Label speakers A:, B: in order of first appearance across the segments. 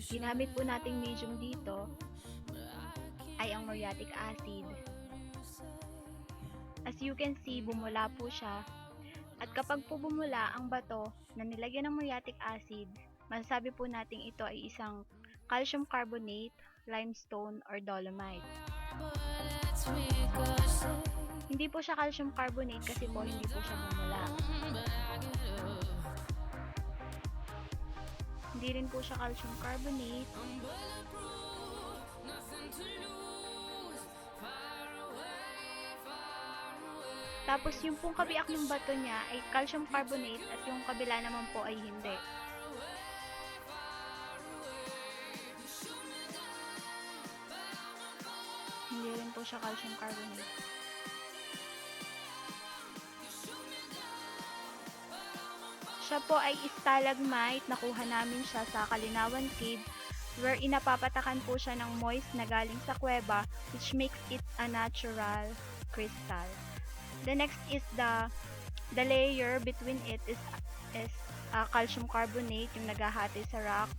A: ginamit po nating medium dito ay ang muriatic acid. As you can see, bumula po siya. At kapag po bumula ang bato na nilagyan ng muriatic acid, masasabi po nating ito ay isang calcium carbonate, limestone, or dolomite. Hindi po siya calcium carbonate kasi po hindi po siya bumula. Hindi rin po siya calcium carbonate. Tapos yung pong kabiak ng bato niya ay calcium carbonate at yung kabila naman po ay hindi. Hindi rin po siya calcium carbonate. Siya po ay stalagmite. Nakuha namin siya sa Kalinawan Cave where inapapatakan po siya ng moist na galing sa kuweba which makes it a natural crystal. The next is the layer between it is calcium carbonate, yung naghahati sa rock.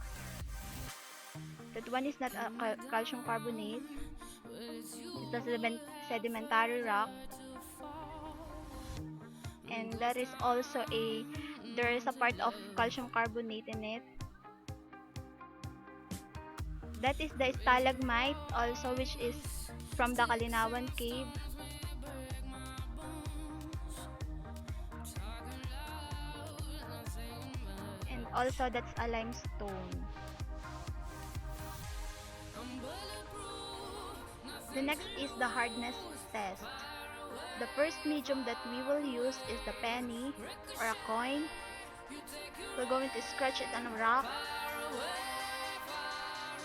A: That one is not a calcium carbonate. It's a sedimentary rock. And that is also there is a part of calcium carbonate in it. That is the stalagmite also, which is from the Kalinawan Cave. And also that's a limestone. The next is the hardness test. The first medium that we will use is the penny or a coin. We're going to scratch it on a rock.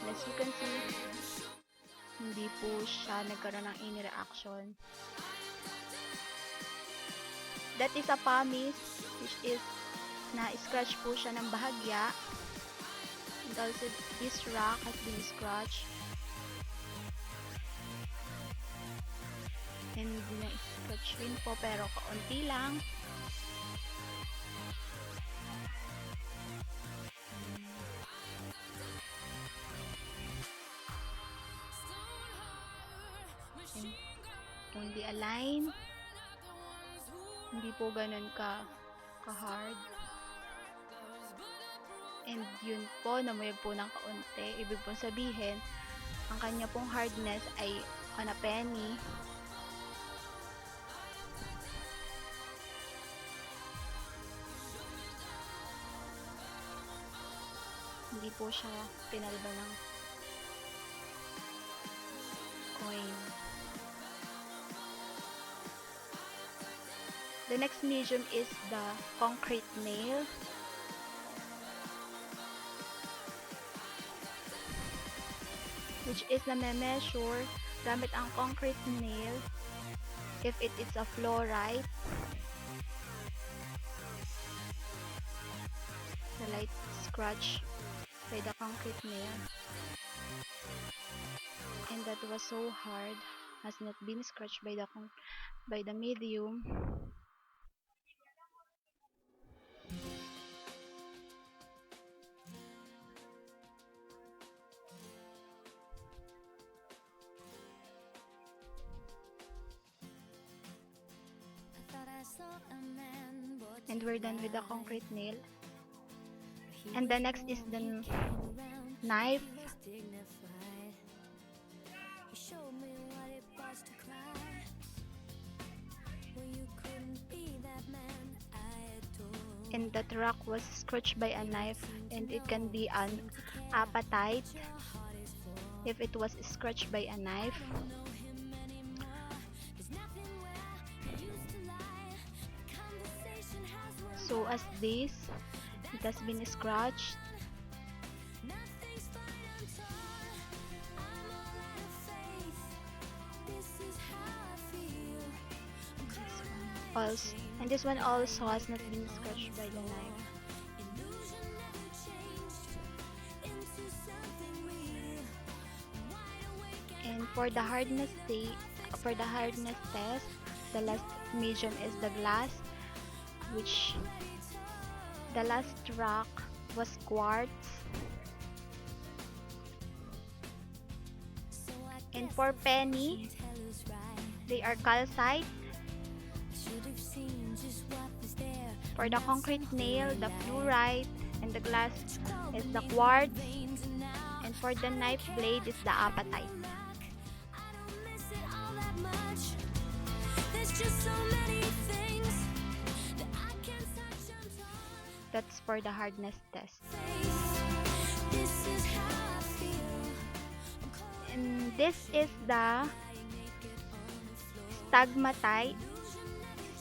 A: As you can see, hindi po siya nagkaroon ng any reaction. That is a pumice, which is na-scratch po siya ng bahagya. And also this rock has been scratched. And na-scratch rin po pero kaunti lang. And only a line. Hindi po ganun ka-hard. And yun po, namuyag po ng kaunti. Ibig pong sabihin, ang kanya pong hardness ay on a penny. Hindi po siya pinalba ng coin. The next medium is the concrete nail. Which is na measure gamit ang concrete nail if it is a fluorite. The light scratch by the concrete nail. And that was so hard, has not been scratched by the medium. And we're done with the concrete nail. And the next is the knife. And that rock was scratched by a knife, and it can be an apatite if it was scratched by a knife. So as this, it has been scratched. Also, and this one also has not been scratched by the knife. And for the hardness test, the last medium is the glass, which the last rock was quartz. And for penny, they are calcite. For the concrete nail, the fluorite, and the glass is the quartz. And for the knife blade is the apatite. That's for the hardness test. And this is the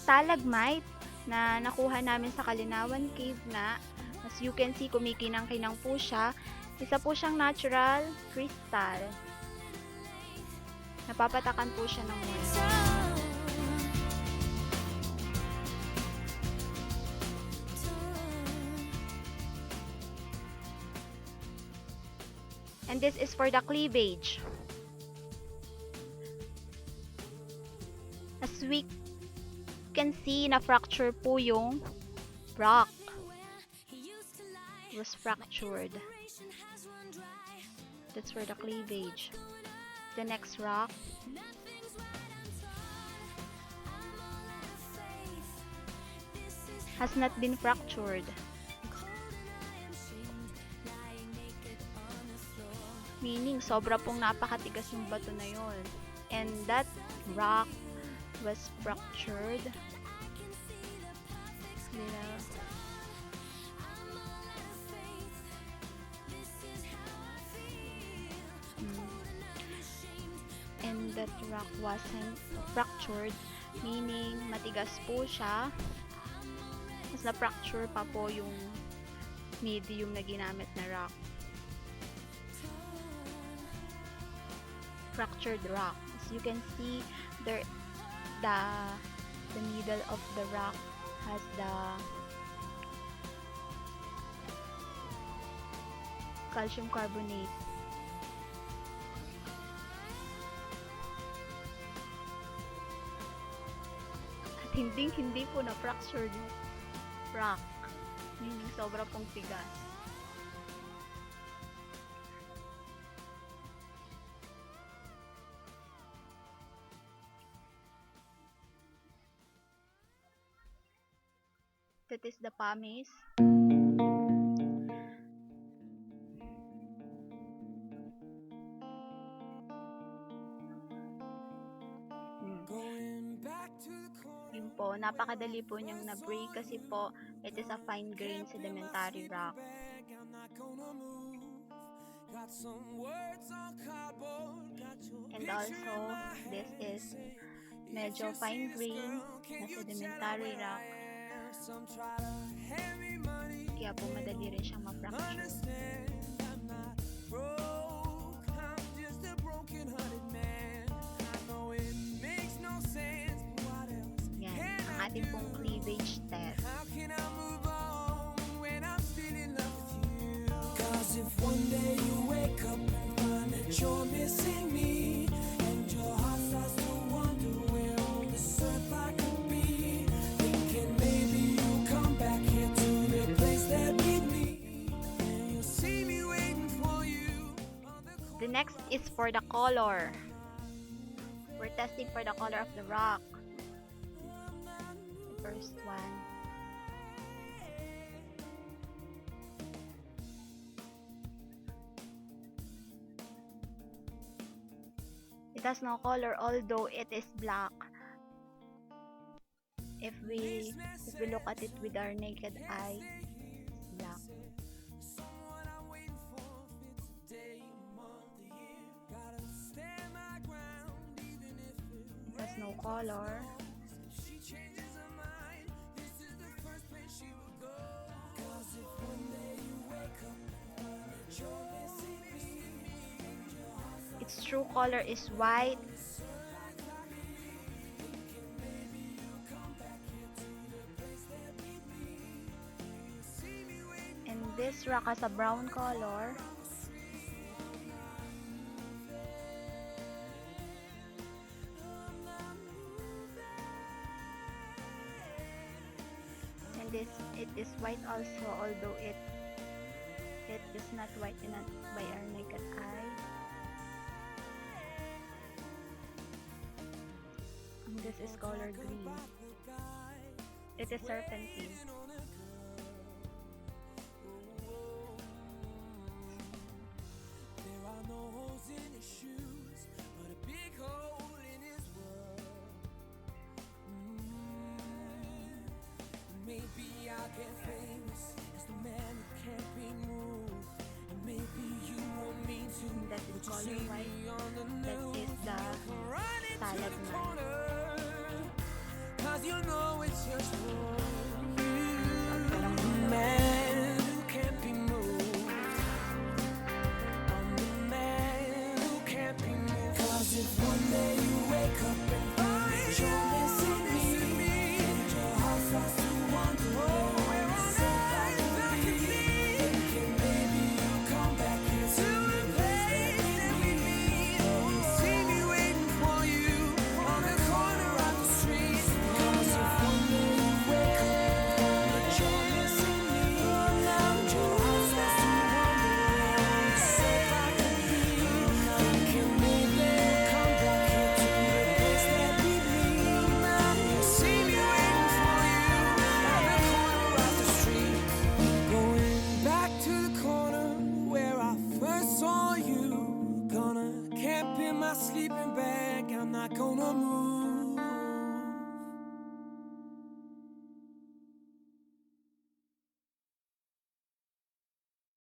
A: stalagmite na nakuha namin sa Kalinawan Cave nga. As you can see, kumikinang-kinang po siya. Isa po siyang natural crystal. Napapatakan po siya ng moist. And this is for the cleavage. As we can see, na-fracture po yung rock. It was fractured. That's for the cleavage. The next rock. Has not been fractured. Meaning, sobra pong napakatigas yung bato na yun. And that rock was fractured. And that rock wasn't fractured, meaning matigas po siya. Mas na-fracture pa po yung medium na ginamit na rock. Fractured rock. As you can see, there the middle of the rock has the calcium carbonate. At hindi po na fractured rock, meaning sobra pong tigas. That is the pumice. Yun po, napakadali po niyang na-break kasi po it is a fine grain sedimentary rock. And also, this is medyo fine grain na sedimentary rock. Kaya po madali rin siyang ma-fracture. Yan, ang ating pong cleavage test. If one day you wake up and find that you're missing me, and your heart starts to wonder where on this earth I could be, thinking maybe you'll come back here to the place that made me, and you'll see me waiting for you. The next is for the color. We're testing for the color of the rock. The first one. It has no color, although it is black. If we look at it with our naked eye, it's black. It has no color. Its true color is white. And this rock has a brown color. And it is white also, although it is not white enough by our naked eye. This is color green. It is serpentine.
B: There are no holes in his shoes, but a big hole in his world. Maybe I'll get famous as the man who can't be moved. And maybe you want me to,
A: That is
B: but you
A: color
B: see
A: white.
B: me on the
A: That
B: news.
A: is the
B: Come right into the
A: stalagmite.
B: corner, 'cause you know it's just for you. Man who can't be moved. I'm the man who can't be moved. 'Cause if one day you wake up and find you're missing me, and your heart starts to wonder where on earth that could be, thinking maybe you'll come back here to the place that we meet. You see me waiting for you on the corner of the street. 'Cause if one day you wake up and find you're missing me, and your heart starts to wonder where on earth I could be, thinking maybe you'll come back here to the place that we meet. You see me waiting for you on the corner of the street. Going back to the corner where I first saw you. Gonna camp in my sleeping bag, I'm not gonna move.